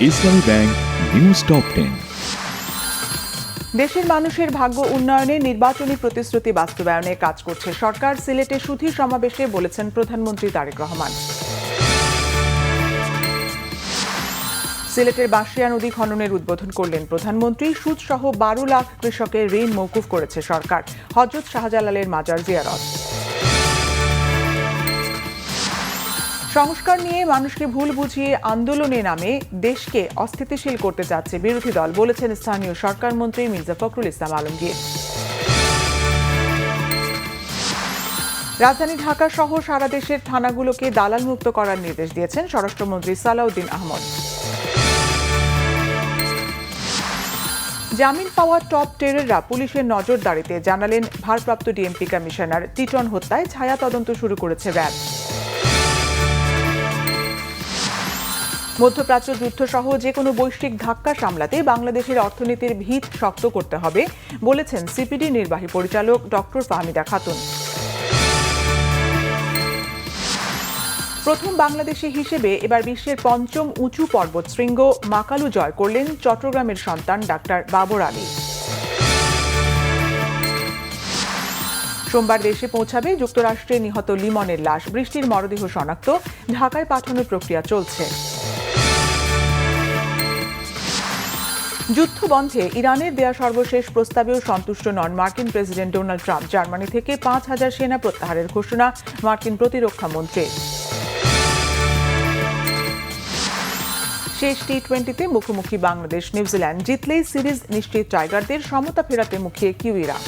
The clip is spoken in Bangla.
ইসলামী ব্যাংক নিউজ টপ 10। দেশের মানুষের ভাগ্য উন্নয়নে নির্বাচনী প্রতিশ্রুতি বাস্তবায়নে কাজ করছে সরকার। সিলেটে সুধী সমাবেশে বলেছেন প্রধানমন্ত্রী তারেক রহমান। সিলেটের বাঁশিয়া নদী খননের উদ্বোধন করলেন প্রধানমন্ত্রী। সুদসহ 12 লাখ কৃষকের ঋণ মওকুফ করেছে সরকার। হযরত শাহজালালের মাজার জিয়ারত। সংস্কার নিয়ে মানুষকে ভুল বুঝিয়ে আন্দোলনে নামে দেশকে অস্থিতিশীল করতে চাচ্ছে বিরোধী দল, বলেছেন স্থানীয় সরকার মন্ত্রী মির্জা ফখরুল ইসলাম আলমগীর। রাজধানী ঢাকা সহ সারা দেশের থানাগুলোকে দালাল মুক্ত করার নির্দেশ দিয়েছেন স্বরাষ্ট্রমন্ত্রী সালাউদ্দিন আহমদ। জামিন পাওয়া টপ টেরররা পুলিশের নজরদারিতে, জানালেন ভারপ্রাপ্ত ডিএমপি কমিশনার। টিটন হত্যায় ছায়া তদন্ত শুরু করেছে র্যাব। মধ্যপ্রাচ্য যুদ্ধসহ যে কোনো বৈশ্বিক ধাক্কা সামলাতে বাংলাদেশের অর্থনীতির ভিত শক্ত করতে হবে, বলেছেন সিপিডি নির্বাহী পরিচালক ডক্টর ফাহমিদা খাতুন। প্রথম বাংলাদেশি হিসেবে এবার বিশ্বের ৫ম উঁচু পর্বতশৃঙ্গ মাকালু জয় করলেন চট্টগ্রামের সন্তান ডাক্তার বাবর আলী। সোমবার দেশে পৌঁছাবে যুক্তরাষ্ট্রে নিহত লিমনের লাশ। বৃষ্টির মরদেহ শনাক্ত, ঢাকায় পাঠানোর প্রক্রিয়া চলছে। যুদ্ধ বন্ধে ইরানের দেয়া সর্বশেষ প্রস্তাবেও সন্তুষ্ট নন মার্কিন প্রেসিডেন্ট ডোনাল্ড ট্রাম্প। জার্মানি থেকে ৫,০০০ সেনা প্রত্যাহারের ঘোষণা মার্কিন প্রতিরক্ষা মন্ত্রীর। শেষ টি-20তে মুখোমুখি বাংলাদেশ নিউজিল্যান্ড। জিতলেই সিরিজ নিশ্চিত টাইগারদের, সমতা ফেরাতে মুখিয়ে কিউইরা।